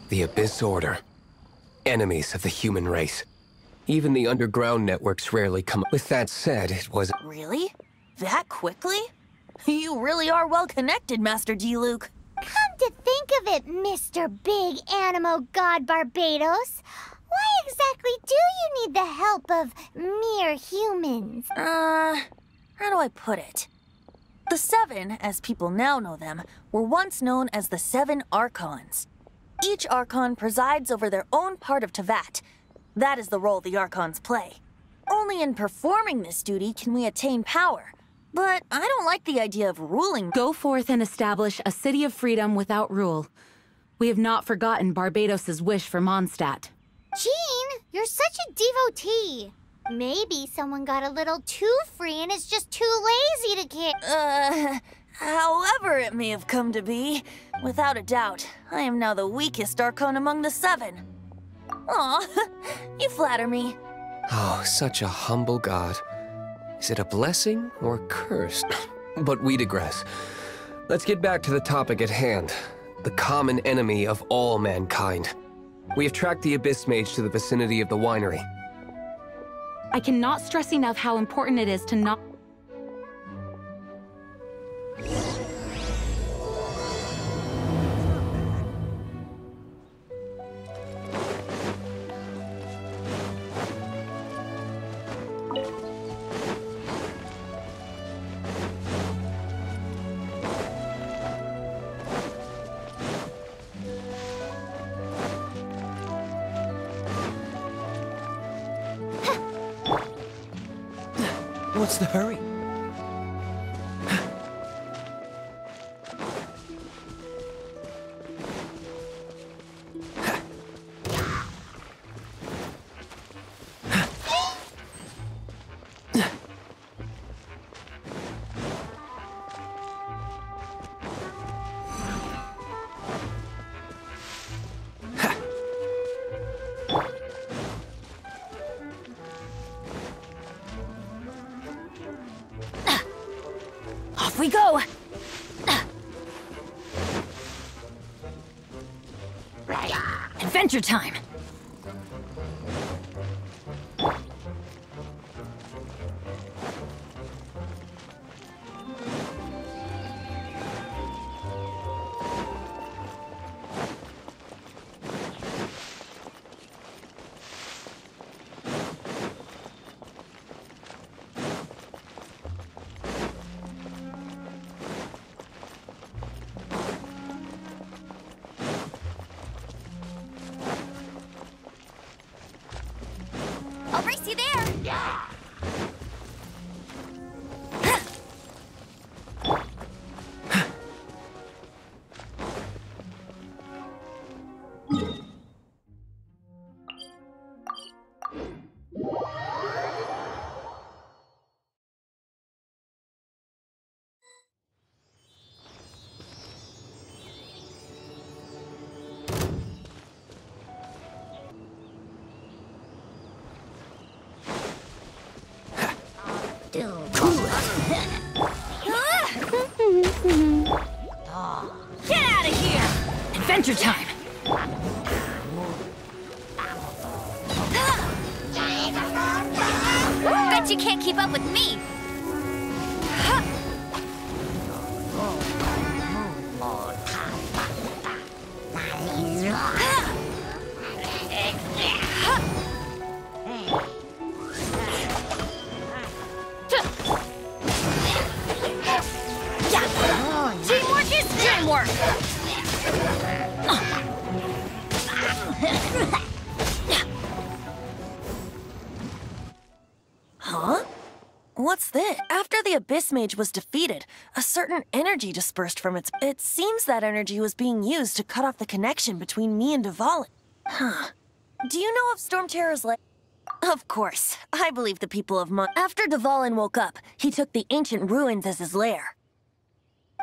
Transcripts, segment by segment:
The Abyss Order. Enemies of the human race. Even the underground networks rarely come up. With that said, it was... Really? That quickly? You really are well connected, Master Diluc. Come to think of it, Mr. Big Animo God Barbados, why exactly do you need the help of mere humans? How do I put it? The Seven, as people now know them, were once known as the Seven Archons. Each Archon presides over their own part of Teyvat. That is the role the Archons play. Only in performing this duty can we attain power. But I don't like the idea of ruling. Go forth and establish a city of freedom without rule. We have not forgotten Barbados's wish for Mondstadt. Jean, you're such a devotee. Maybe someone got a little too free and is just too lazy to care. However it may have come to be, without a doubt, I am now the weakest Archon among the Seven. Aw, you flatter me. Oh, such a humble god. Is it a blessing or curse? But we digress. Let's get back to the topic at hand. The common enemy of all mankind. We have tracked the Abyss Mage to the vicinity of the winery. I cannot stress enough how important it is to not... What's the hurry? Off we go! Adventure time! I'll race you there! Yeah! Get out of here! Adventure time! Bet you can't keep up with me! Teamwork is dreamwork! Huh? What's this? After the Abyss Mage was defeated, a certain energy dispersed from its... It seems that energy was being used to cut off the connection between me and Dvalin. Huh. Do you know of Storm Terror's lair? Of course. I believe the people of After Dvalin woke up, he took the ancient ruins as his lair.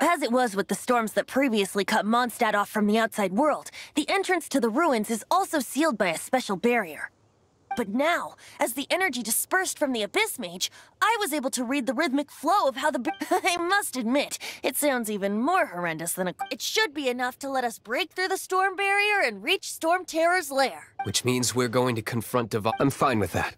As it was with the storms that previously cut Mondstadt off from the outside world, the entrance to the ruins is also sealed by a special barrier. But now, as the energy dispersed from the Abyss Mage, I was able to read the rhythmic flow of how the I must admit, it sounds even more horrendous than a... It should be enough to let us break through the storm barrier and reach Storm Terror's lair. Which means we're going to confront I'm fine with that.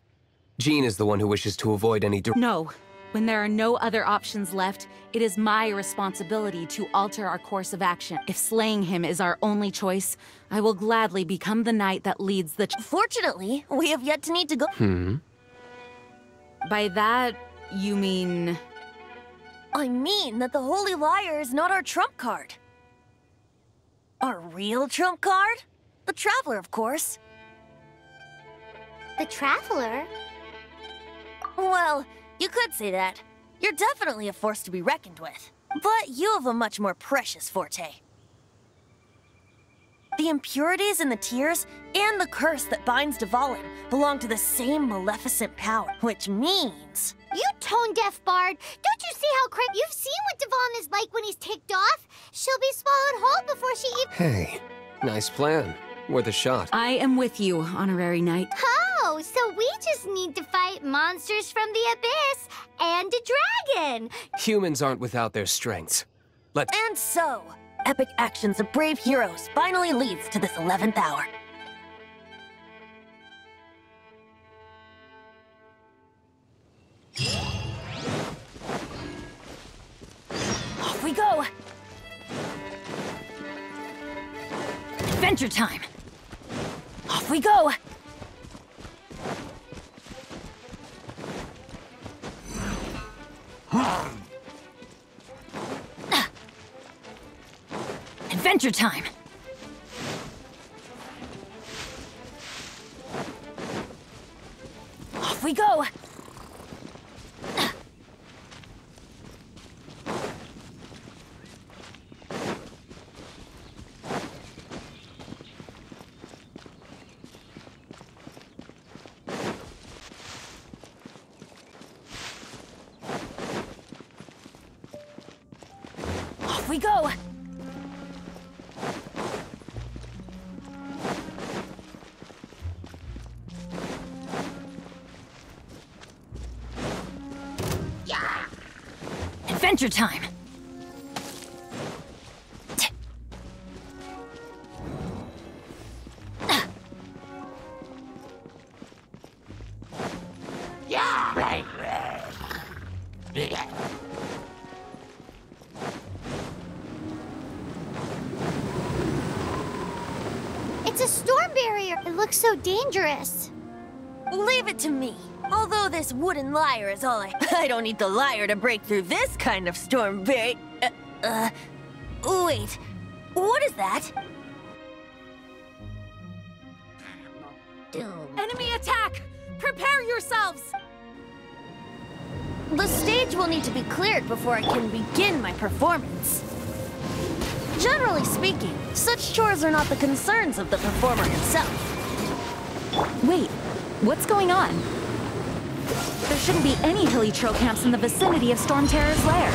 Jean is the one who wishes to avoid any... No. When there are no other options left, it is my responsibility to alter our course of action. If slaying him is our only choice, I will gladly become the knight that leads the... Fortunately, we have yet to need to go... By that, you mean... I mean that the Holy Liar is not our trump card. Our real trump card? The Traveler, of course. The Traveler? Well, you could say that. You're definitely a force to be reckoned with. But you have a much more precious forte. The impurities in the tears and the curse that binds Dvalin belong to the same maleficent power, which means... You tone-deaf bard! Don't you see how You've seen what Dvalin is like when he's ticked off? She'll be swallowed whole before she even... Hey, nice plan. Worth a shot. I am with you, Honorary Knight. Oh, so we just need to fight monsters from the Abyss and a dragon! Humans aren't without their strengths. And so, epic actions of brave heroes finally leads to this 11th hour. Off we go! Adventure time! Off we go! Adventure time! Off we go! Off we go! Adventure time! It's a storm barrier! It looks so dangerous. Leave it to me. Although this wooden lyre is all I don't need the lyre to break through this kind of storm barrier. Wait. What is that? Enemy attack! Prepare yourselves! The stage will need to be cleared before I can begin my performance. Generally speaking, such chores are not the concerns of the performer himself. Wait, what's going on? There shouldn't be any hilly trail camps in the vicinity of Storm Terror's lair.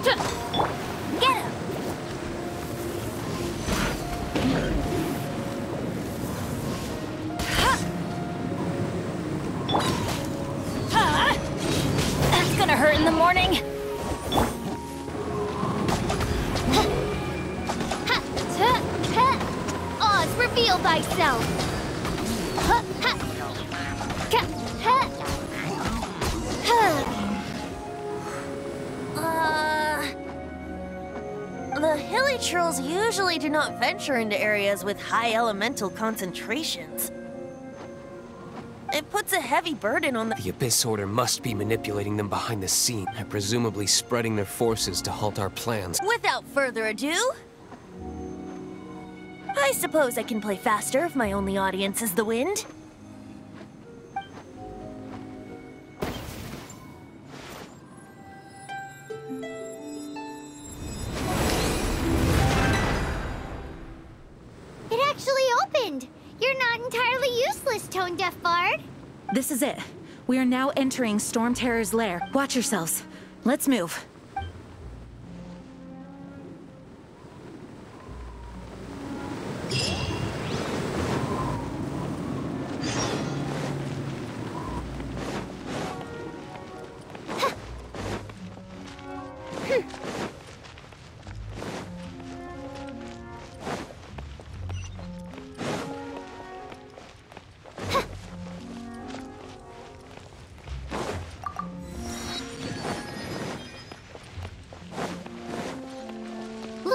Get him! That's gonna hurt in the morning. Oz, reveal thyself! The hilly trolls usually do not venture into areas with high elemental concentrations. It puts a heavy burden on The Abyss Order must be manipulating them behind the scene, and presumably spreading their forces to halt our plans. Without further ado, I suppose I can play faster if my only audience is the wind. It actually opened! You're not entirely useless, tone-deaf bard! This is it. We are now entering Storm Terror's lair. Watch yourselves. Let's move.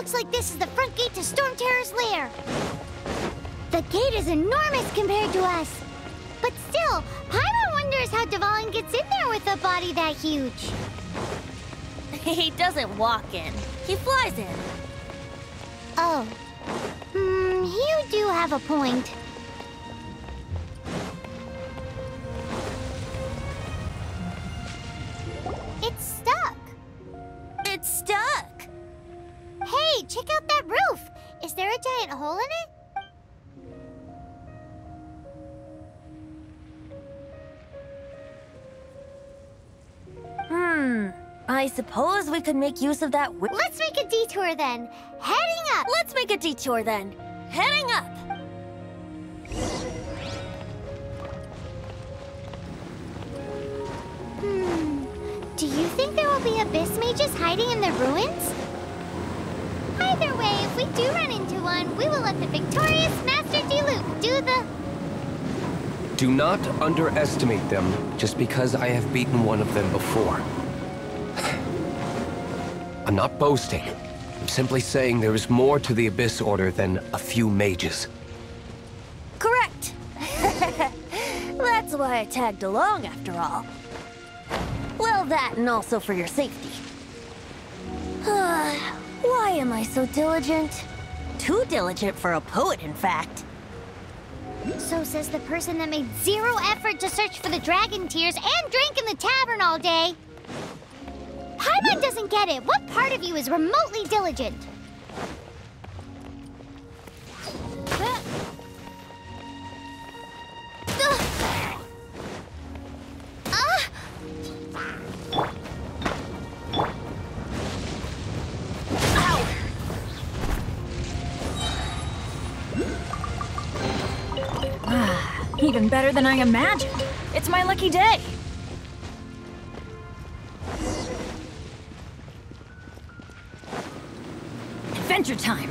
Looks like this is the front gate to Storm Terror's lair. The gate is enormous compared to us. But still, Paimon wonders how Dvalin gets in there with a body that huge. He doesn't walk in. He flies in. Oh. You do have a point. It's stuck. It's stuck. Hey, check out that roof. Is there a giant hole in it? I suppose we could make use of that. Let's make a detour then. Heading up. Let's make a detour then. Heading up. Do you think there will be abyss mages hiding in the ruins? Either way, if we do run into one, we will let the victorious Master Diluc do the... Do not underestimate them just because I have beaten one of them before. I'm not boasting. I'm simply saying there is more to the Abyss Order than a few mages. Correct. That's why I tagged along after all. Well, that and also for your safety. Why am I so diligent? Too diligent for a poet, in fact. So says the person that made zero effort to search for the dragon tears and drank in the tavern all day. Paimon doesn't get it. What part of you is remotely diligent? Even better than I imagined. It's my lucky day. Adventure time.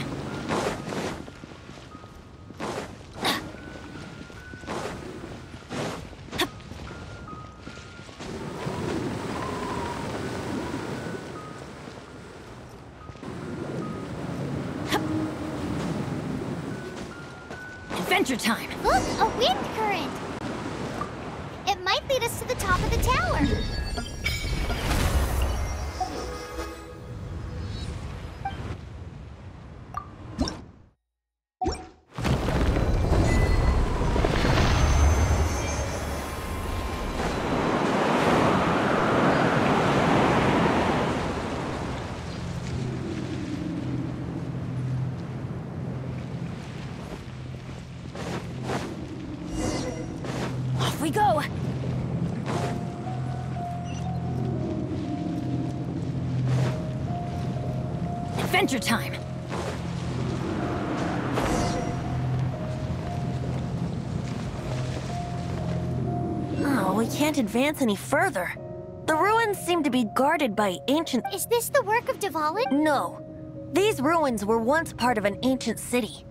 Adventure time. Look, a wind current. It might lead us to the top of the tower. We go! Adventure time! Oh, we can't advance any further. The ruins seem to be guarded by ancient... Is this the work of Dvalin? No. These ruins were once part of an ancient city.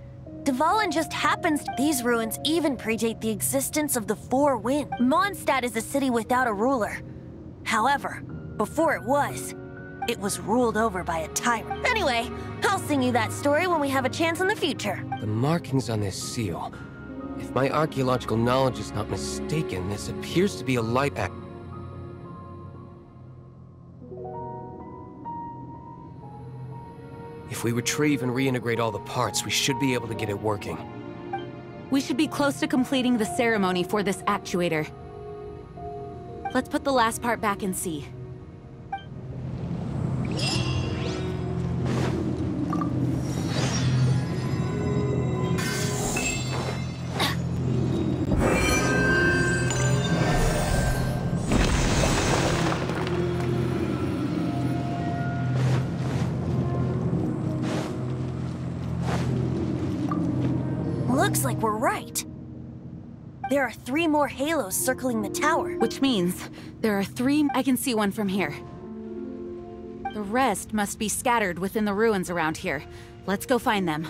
Dvalin just happens to... These ruins even predate the existence of the Four Winds. Mondstadt is a city without a ruler. However, before it was ruled over by a tyrant. Anyway, I'll sing you that story when we have a chance in the future. The markings on this seal. If my archaeological knowledge is not mistaken, this appears to be a light act. If we retrieve and reintegrate all the parts, we should be able to get it working. We should be close to completing the ceremony for this actuator. Let's put the last part back and see. Looks like we're right. There are 3 more halos circling the tower. Which means there are 3... I can see one from here. The rest must be scattered within the ruins around here. Let's go find them.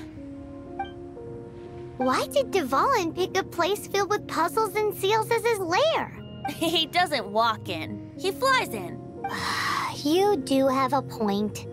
Why did Dvalin pick a place filled with puzzles and seals as his lair? He doesn't walk in. He flies in. You do have a point.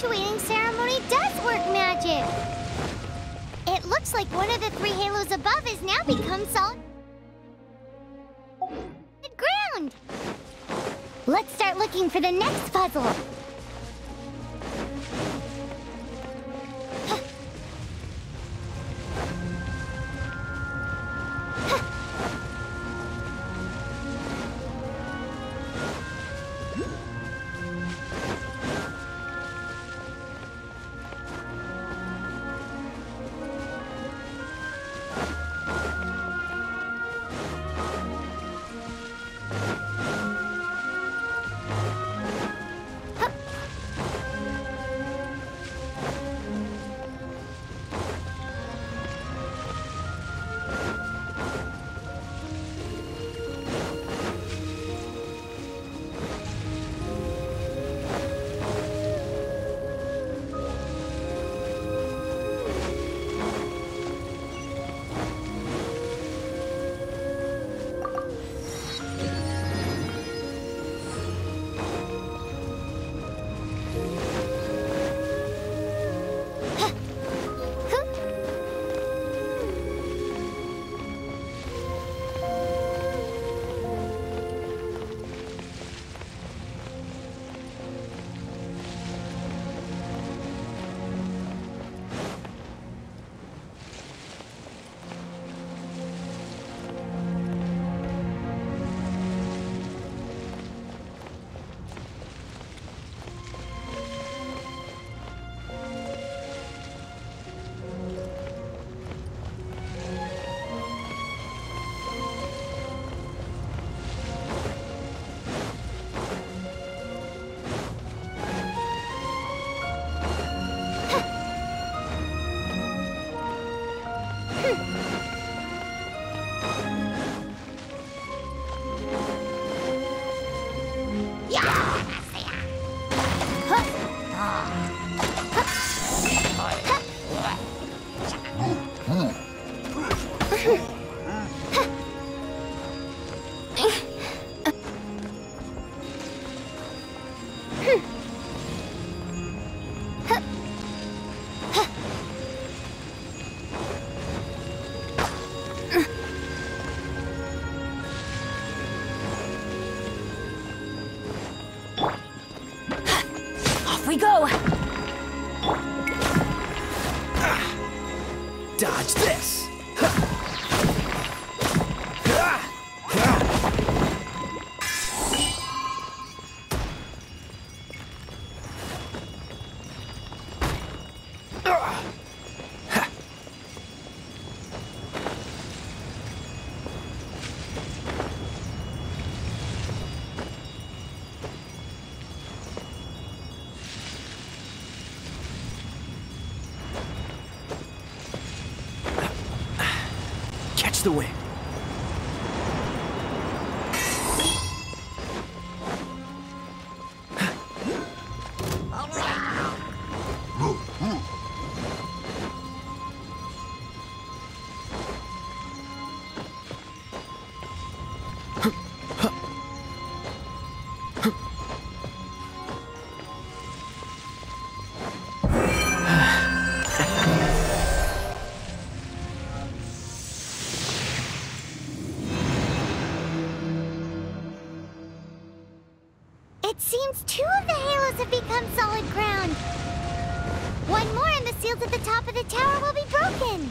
graduating ceremony does work magic. It looks like one of the 3 halos above has now become solid ground. Let's start looking for the next puzzle. We go! Dodge this! Catch the wind. It seems 2 of the halos have become solid ground. 1 more and the seals at the top of the tower will be broken.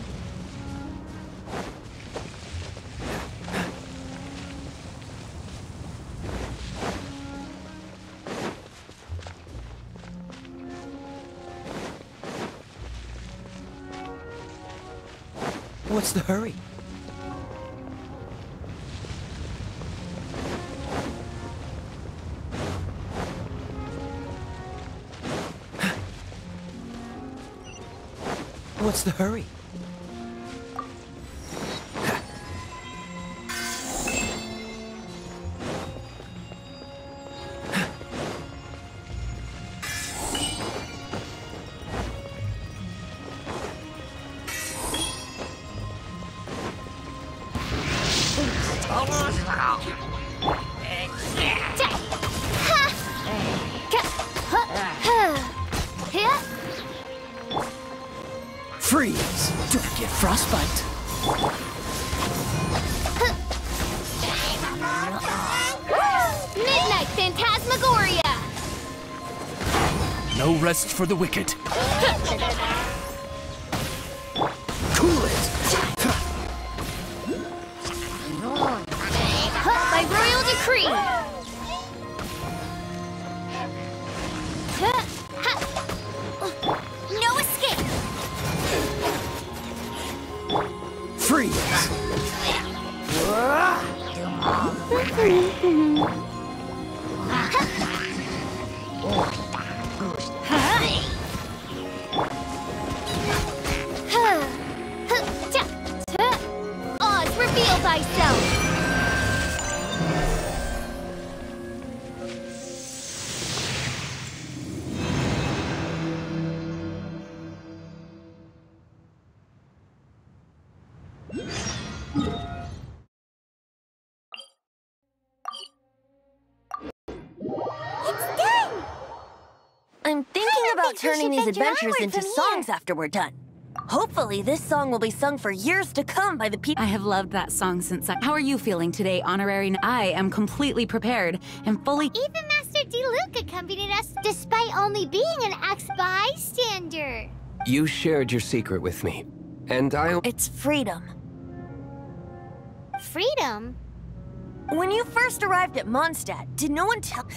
What's the hurry? What's the hurry? Freeze! Don't get frostbite. Midnight Phantasmagoria! No rest for the wicked. Cool it! By royal decree! No escape! Freeze! Oz, reveal thyself! I'm thinking about turning these adventures into songs after we're done. Hopefully, this song will be sung for years to come by the people. I have loved that song since How are you feeling today, Honorary? I am completely prepared and fully... Even Master Diluc accompanied us despite only being an ex-bystander. You shared your secret with me, and I... It's freedom. Freedom? When you first arrived at Mondstadt, did no one tell...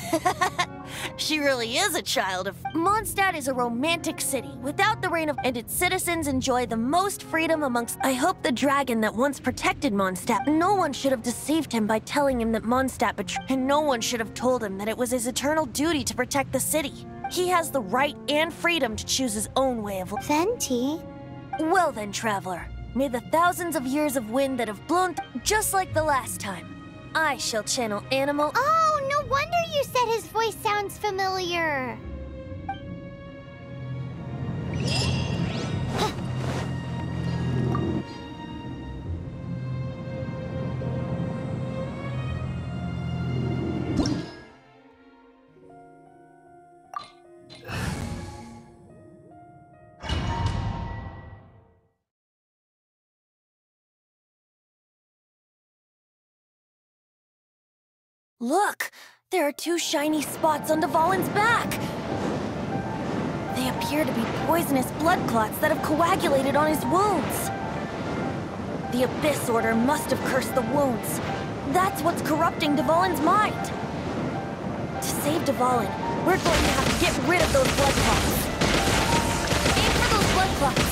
She really is a child of... Mondstadt is a romantic city, without the reign of... And its citizens enjoy the most freedom amongst... I hope the dragon that once protected Mondstadt... No one should have deceived him by telling him that Mondstadt betrayed... And no one should have told him that it was his eternal duty to protect the city. He has the right and freedom to choose his own way of... Venti? Well then, traveler. May the thousands of years of wind that have blown... Just like the last time. I shall channel animal... Oh, no wonder you said his voice sounds familiar. Look! There are two shiny spots on Dvalin's back! They appear to be poisonous blood clots that have coagulated on his wounds. The Abyss Order must have cursed the wounds. That's what's corrupting Dvalin's mind. To save Dvalin, we're going to have to get rid of those blood clots. Aim for those blood clots.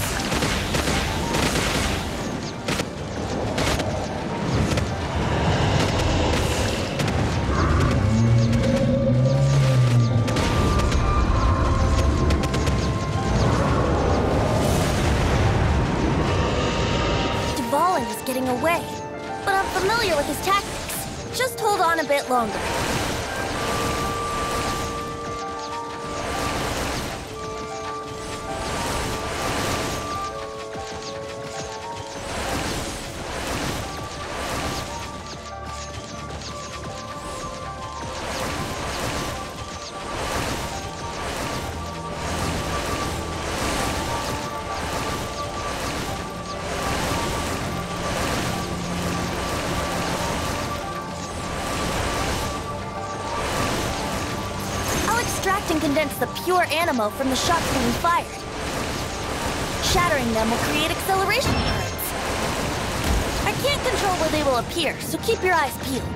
Getting away, but I'm familiar with his tactics. Just hold on a bit longer. Extract and condense the pure animo from the shots being fired. Shattering them will create acceleration currents. I can't control where they will appear, so keep your eyes peeled.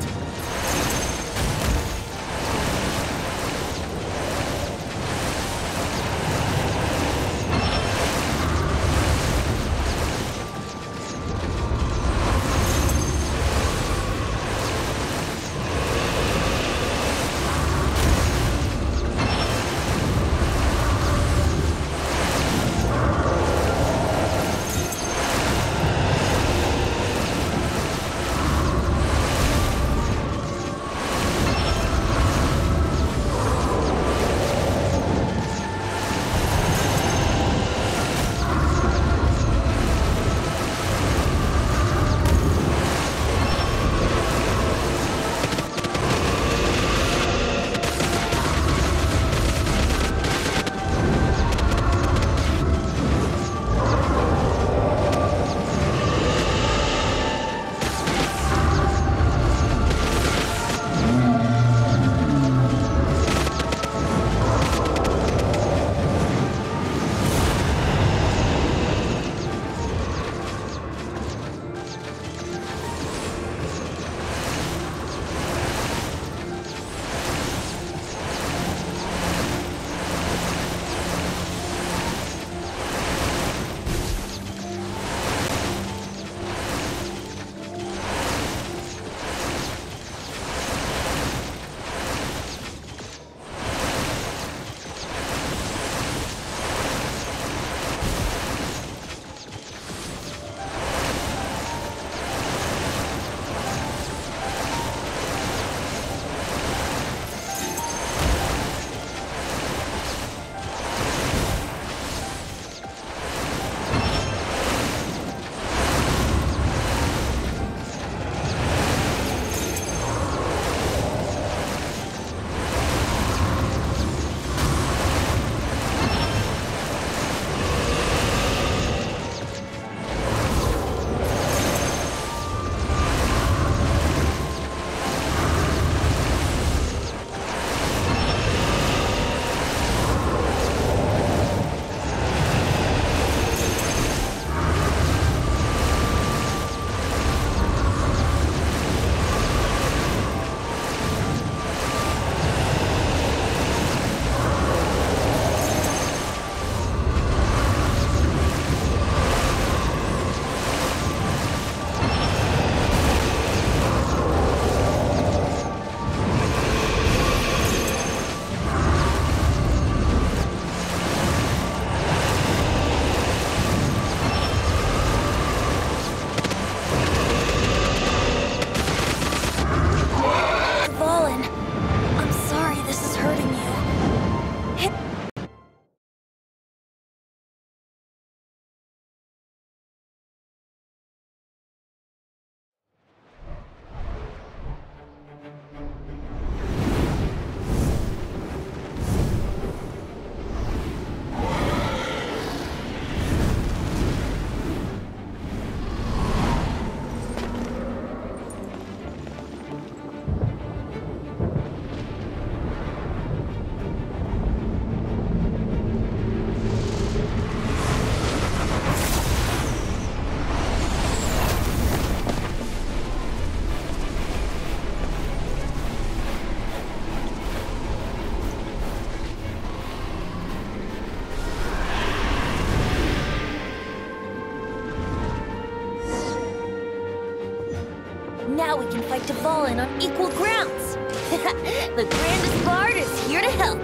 fight Dvalin on equal grounds. The grandest bard is here to help.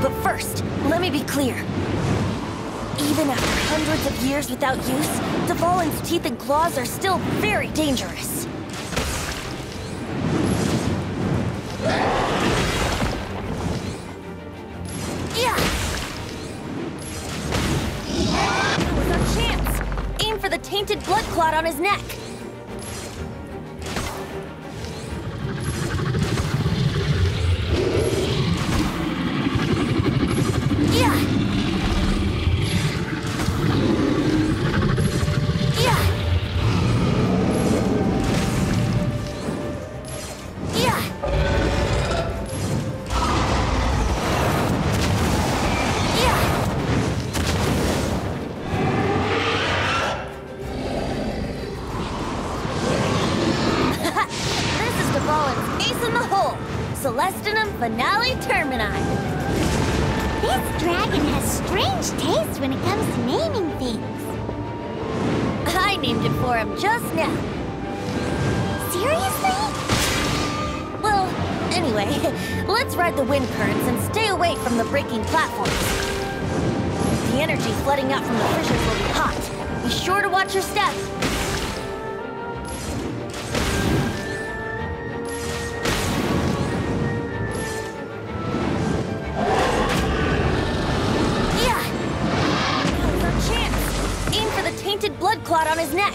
But first, let me be clear. Even after hundreds of years without use, Dvalin's teeth and claws are still very dangerous. Yeah! That was our chance! Aim for the tainted blood clot on his neck! Finale Termini. This dragon has strange taste when it comes to naming things. I named it for him just now. Seriously? Well, anyway, let's ride the wind currents and stay away from the breaking platforms. The energy flooding out from the fissures will be hot. Be sure to watch your step. Blood clot on his neck.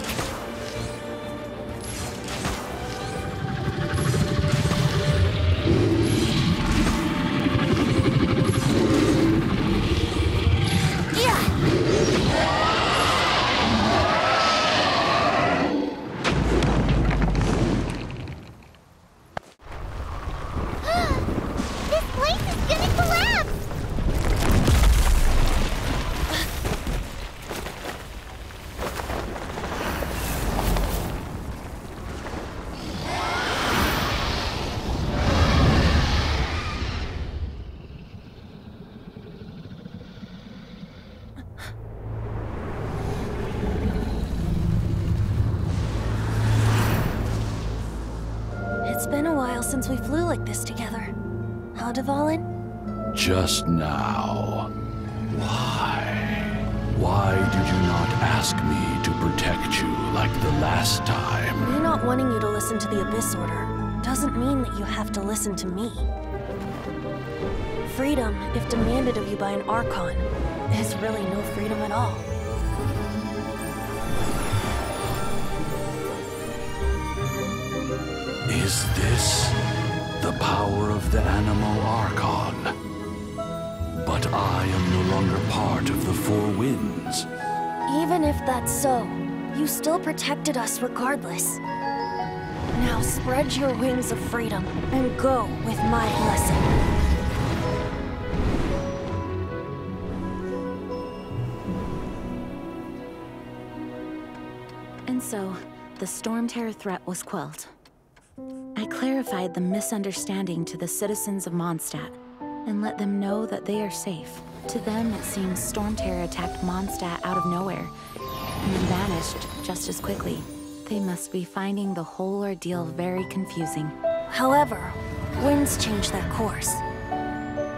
This place is gonna collapse! It's been a while since we flew like this together. Huh, Dvalin? Just now. Why? Why did you not ask me to protect you like the last time? Me not wanting you to listen to the Abyss Order doesn't mean that you have to listen to me. Freedom, if demanded of you by an Archon, is really no freedom at all. Is this the power of the Animo Archon? But I am no longer part of the Four Winds. Even if that's so, you still protected us regardless. Now spread your wings of freedom and go with my blessing. And so, the Storm Terror threat was quelled. I clarified the misunderstanding to the citizens of Mondstadt, and let them know that they are safe. To them, it seems Storm Terror attacked Mondstadt out of nowhere, and then vanished just as quickly. They must be finding the whole ordeal very confusing. However, winds change their course.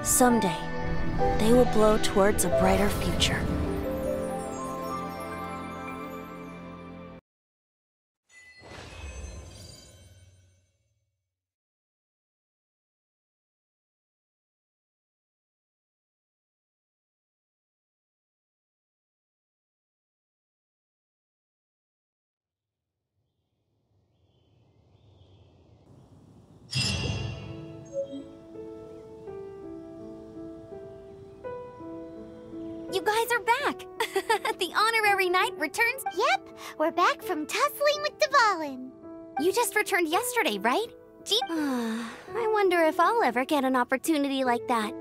Someday, they will blow towards a brighter future. You guys are back! The honorary knight returns? Yep, we're back from tussling with Dvalin. You just returned yesterday, right? Gee, I wonder if I'll ever get an opportunity like that.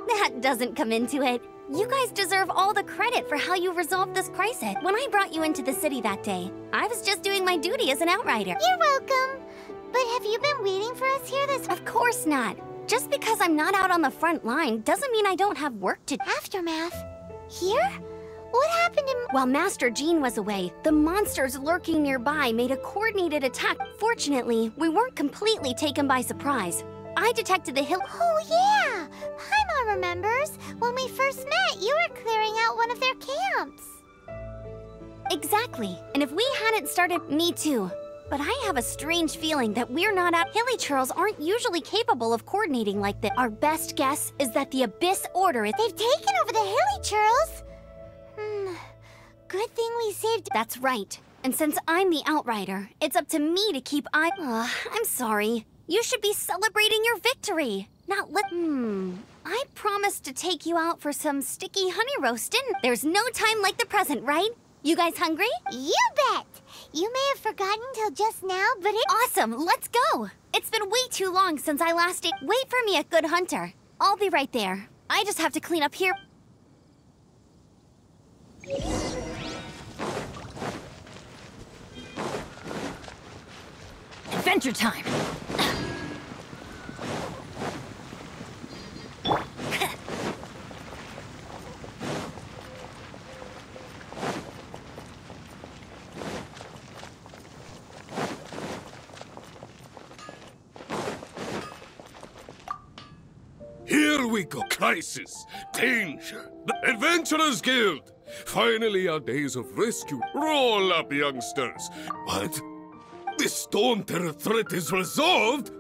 That doesn't come into it. You guys deserve all the credit for how you resolved this crisis. When I brought you into the city that day, I was just doing my duty as an outrider. You're welcome. But have you been waiting for us here this... Of course not. Just because I'm not out on the front line doesn't mean I don't have work to do. Aftermath? Here? What happened to... While Master Jean was away, the monsters lurking nearby made a coordinated attack. Fortunately, we weren't completely taken by surprise. I detected the hill. Oh, yeah! Paimon remembers. When we first met, you were clearing out one of their camps. Exactly. And if we hadn't started... Me too. But I have a strange feeling that we're not out. Hilly Churls aren't usually capable of coordinating like this. Our best guess is that the Abyss Order is... They've taken over the Hilly Churls! Good thing we saved... That's right. And since I'm the Outrider, it's up to me to keep eye... I'm sorry. You should be celebrating your victory. Not I promised to take you out for some sticky honey roastin'. There's no time like the present, right? You guys hungry? You bet! You may have forgotten till just now, but it... Awesome! Let's go! It's been way too long since I last ate... Wait for me at Good Hunter. I'll be right there. I just have to clean up here. Adventure time! Here we go. Crisis. Danger. The Adventurers Guild. Finally, our days of rescue. Roll up, youngsters. What? The Storm Terror threat is resolved?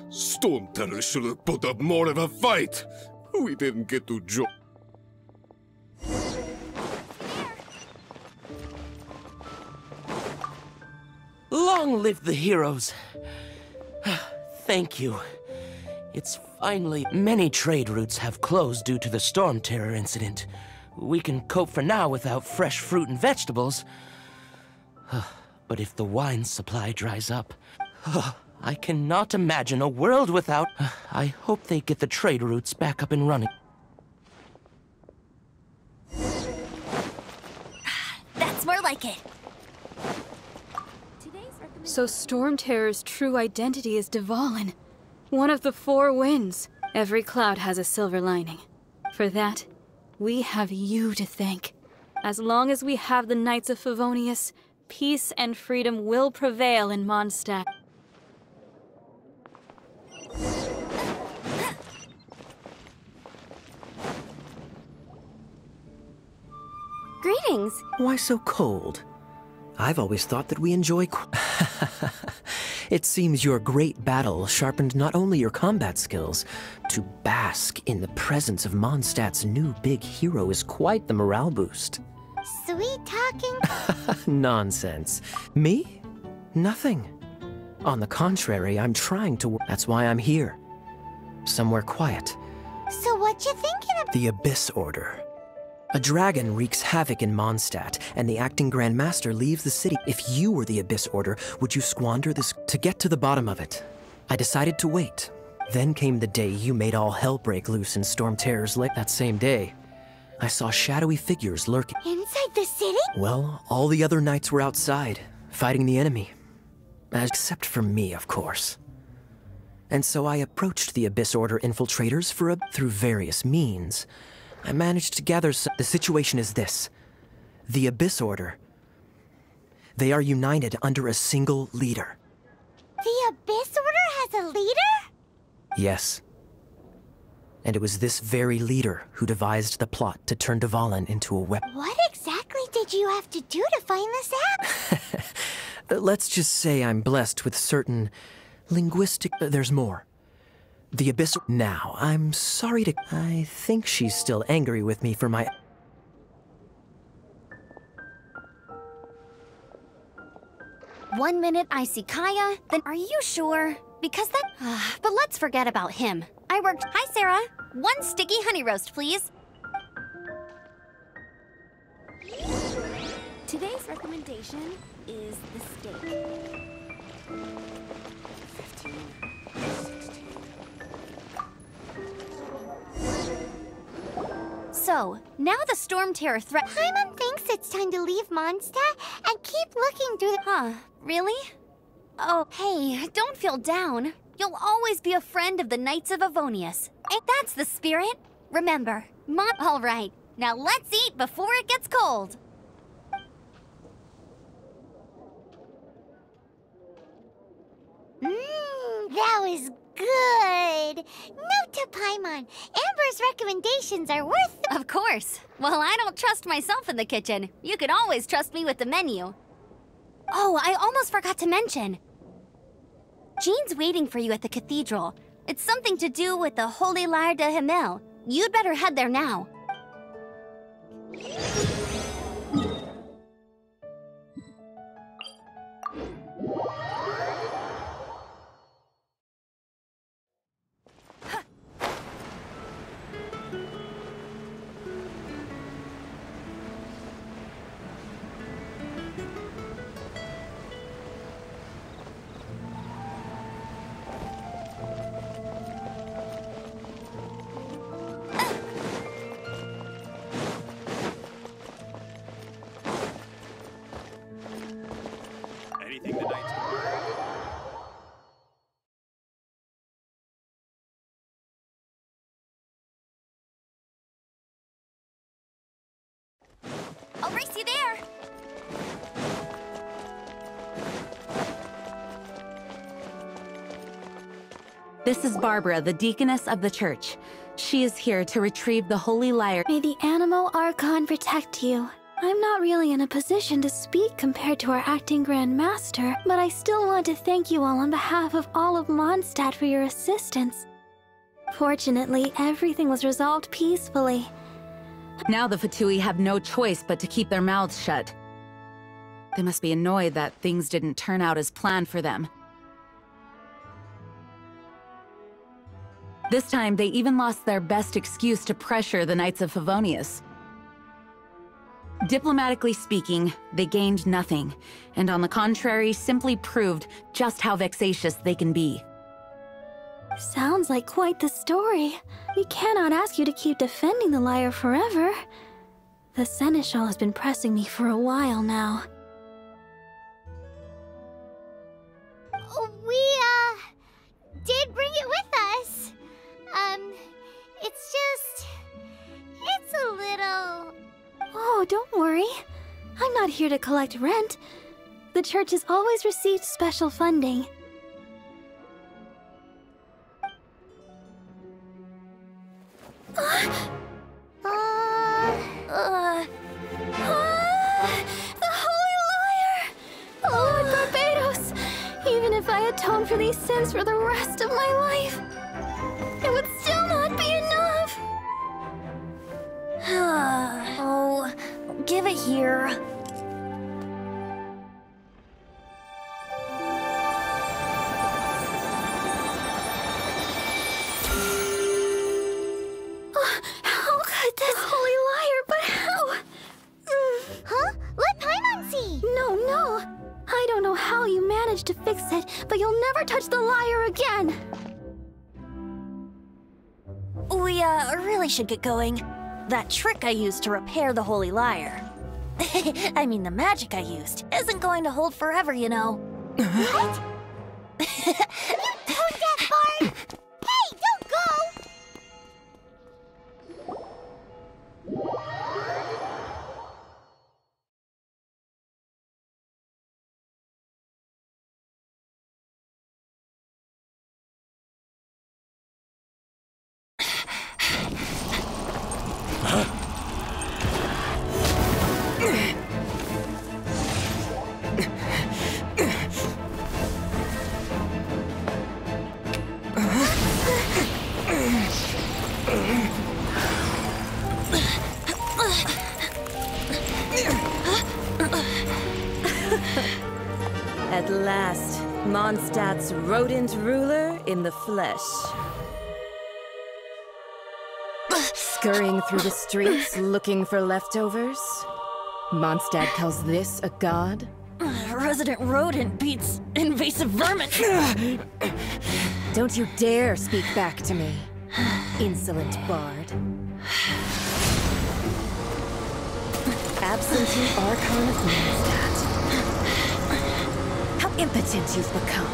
Storm Terror should have put up more of a fight. We didn't get to join. Long live the heroes. Thank you. It's finally... Many trade routes have closed due to the Storm Terror incident. We can cope for now without fresh fruit and vegetables. But if the wine supply dries up, I cannot imagine a world without... I hope they get the trade routes back up and running. That's more like it. So Storm Terror's true identity is Dvalin, one of the four winds. Every cloud has a silver lining. For that, we have you to thank. As long as we have the Knights of Favonius, peace and freedom will prevail in Mondstadt. Greetings. Why so cold? I've always thought that we enjoy It seems your great battle sharpened not only your combat skills, to bask in the presence of Mondstadt's new big hero is quite the morale boost. Sweet talking? Nonsense. Me? Nothing. On the contrary, I'm trying to... That's why I'm here. Somewhere quiet. So what you thinking of? The Abyss Order. A dragon wreaks havoc in Mondstadt, and the acting Grand Master leaves the city. If you were the Abyss Order, would you squander this? To get to the bottom of it, I decided to wait. Then came the day you made all hell break loose in Storm Terror's Lake. That same day, I saw shadowy figures lurking. Inside the city? Well, all the other knights were outside, fighting the enemy. Except for me, of course. And so I approached the Abyss Order infiltrators through various means. I managed to gather the situation is this. The Abyss Order. They are united under a single leader. The Abyss Order has a leader? Yes. And it was this very leader who devised the plot to turn Dvalin into a weapon. What exactly did you have to do to find this out? Let's just say I'm blessed with certain linguistic... there's more. The Abyss... Now, I'm sorry to... I think she's still angry with me for my... One minute I see Kaya, then are you sure? Because that... but let's forget about him. I worked... Hi, Sarah. One sticky honey roast, please. Today's recommendation is the steak. 15, 16... So, now the Storm Terror threat... Paimon thinks it's time to leave Mondstadt and keep looking through the... Huh, really? Oh, hey, don't feel down. You'll always be a friend of the Knights of Avonius. And that's the spirit. Remember, Mom. All right, now let's eat before it gets cold. That was good. Note to Paimon, Amber's recommendations are worth. Of course. Well, I don't trust myself in the kitchen. You can always trust me with the menu. Oh, I almost forgot to mention. Jean's waiting for you at the cathedral. It's something to do with the Holy Lyre de Himmel. You'd better head there now. I'll race you there! This is Barbara, the deaconess of the church. She is here to retrieve the Holy Lyre. May the Animo Archon protect you. I'm not really in a position to speak compared to our acting Grand Master, but I still want to thank you all on behalf of all of Mondstadt for your assistance. Fortunately, everything was resolved peacefully. Now the Fatui have no choice but to keep their mouths shut. They must be annoyed that things didn't turn out as planned for them. This time, they even lost their best excuse to pressure the Knights of Favonius. Diplomatically speaking, they gained nothing, and on the contrary, simply proved just how vexatious they can be. Sounds like quite the story. We cannot ask you to keep defending the lyre forever. The Seneschal has been pressing me for a while now. We, did bring it with us. It's a little... Oh, don't worry. I'm not here to collect rent. The church has always received special funding. The Holy Lyre! Lord Barbados! Even if I atone for these sins for the rest of my life, it would still not be enough! Oh, give it here. How could this Holy Lyre, but how? Huh? Let Paimon see! No. I don't know how you managed to fix it, but you'll never touch the lyre again! We, really should get going. That trick I used to repair the Holy Lyre. I mean, the magic I used isn't going to hold forever, you know. What? You tone-deaf bard! Hey, don't go! At last, Mondstadt's rodent ruler in the flesh. Scurrying through the streets looking for leftovers? Mondstadt calls this a god? Resident rodent beats invasive vermin. Don't you dare speak back to me, insolent bard. Absentee Archon of Mondstadt. How impotent you've become.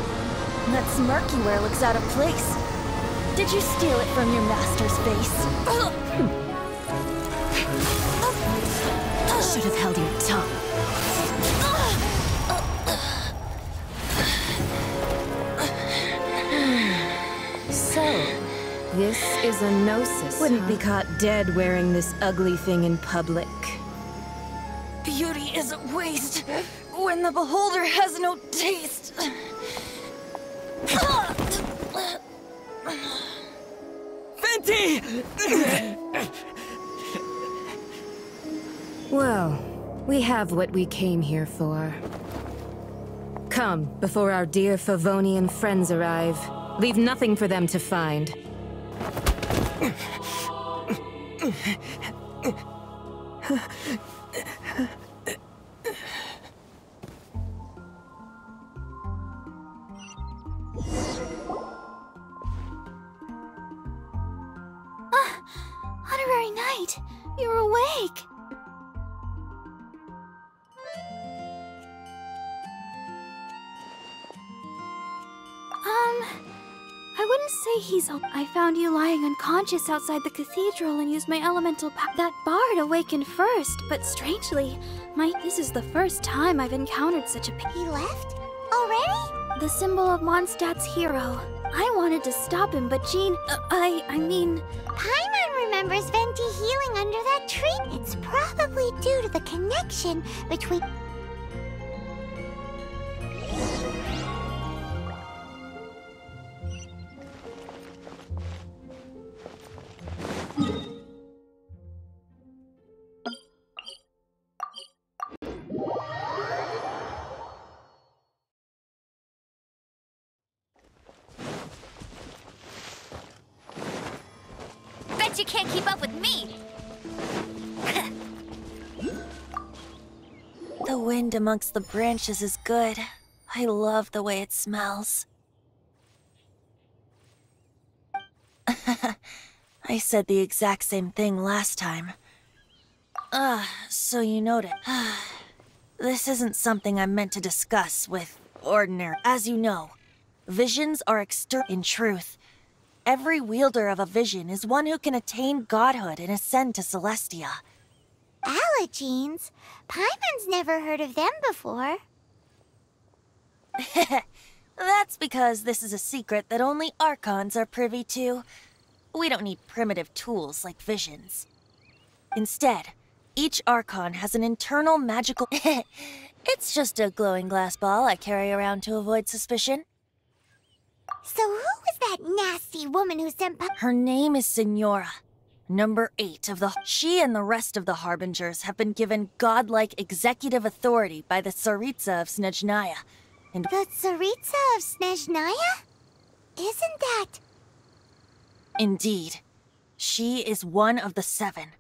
That smirky wear looks out of place. Did you steal it from your master's face? Should have held your tongue. So, this is a gnosis. Wouldn't be caught dead wearing this ugly thing in public. Beauty is a waste when the beholder has no taste. Venti! Well, we have what we came here for. Come, before our dear Favonian friends arrive. Leave nothing for them to find. Honorary Knight, you're awake. I wouldn't say he's I found you lying unconscious outside the cathedral and used my elemental That bard awakened first, but strangely, this is the first time I've encountered such a He left? Already? The symbol of Mondstadt's hero. I wanted to stop him, but Jean, I mean... Paimon remembers Venti healing under that tree. It's probably due to the connection between... Bet you can't keep up with me! The wind amongst the branches is good. I love the way it smells. I said the exact same thing last time. So you noted. This isn't something I'm meant to discuss with ordinary. As you know, visions are in truth. Every wielder of a vision is one who can attain godhood and ascend to Celestia. Allergenes? Paimon's never heard of them before. That's because this is a secret that only Archons are privy to. We don't need primitive tools like visions. Instead, each Archon has an internal magical... It's just a glowing glass ball I carry around to avoid suspicion. So who was that nasty woman who sent Her name is Signora, number 8 of the... She and the rest of the Harbingers have been given godlike executive authority by the Tsaritsa of Snezhnaya. And the Tsaritsa of Snezhnaya? Isn't that... Indeed. She is one of the 7.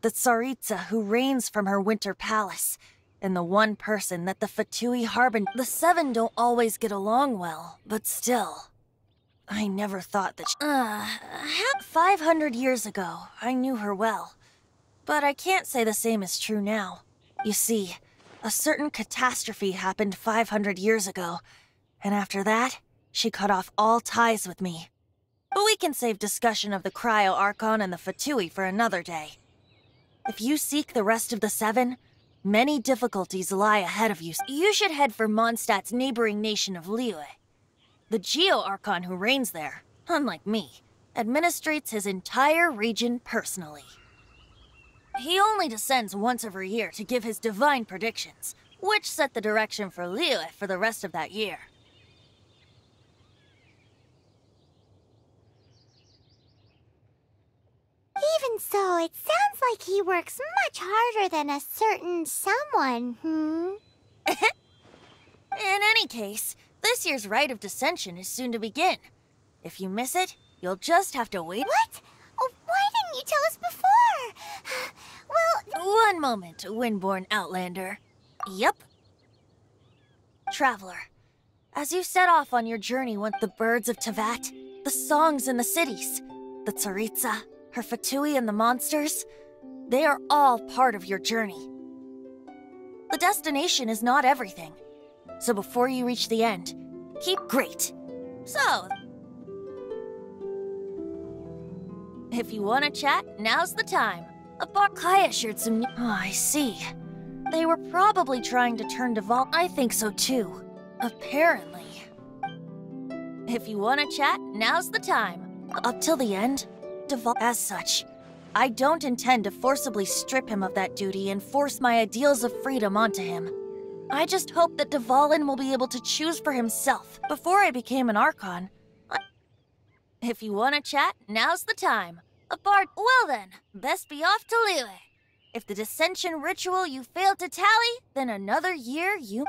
The Tsaritsa who reigns from her winter palace, and the one person that the Fatui Harbinger... The 7 don't always get along well, but still... I never thought that 500 years ago, I knew her well. But I can't say the same is true now. You see, a certain catastrophe happened 500 years ago, and after that, she cut off all ties with me. But we can save discussion of the Cryo Archon and the Fatui for another day. If you seek the rest of the 7, many difficulties lie ahead of you. You should head for Mondstadt's neighboring nation of Liyue. The Geo-Archon who reigns there, unlike me, administrates his entire region personally. He only descends once every year to give his divine predictions, which set the direction for Liyue for the rest of that year. Even so, it sounds like he works much harder than a certain someone, In any case, this year's Rite of Descension is soon to begin. If you miss it, you'll just have to wait. What? Oh, why didn't you tell us before? Well... One moment, Windborn Outlander. Yep. Traveler, as you set off on your journey with the birds of Tevat, the songs in the cities, the Tsaritsa, her Fatui and the monsters, they are all part of your journey. The destination is not everything. So before you reach the end, keep great. So, If you want to chat, now's the time. Kaya shared some. Oh, I see. They were probably trying to turn Duvall. I think so too. Apparently. If you want to chat, now's the time. Up till the end, Duvall. As such, I don't intend to forcibly strip him of that duty and force my ideals of freedom onto him. I just hope that Duvallin will be able to choose for himself. Before I became an Archon, if you want to chat, now's the time. Well then, best be off to Liyue. If the dissension ritual you failed to tally, then another year you...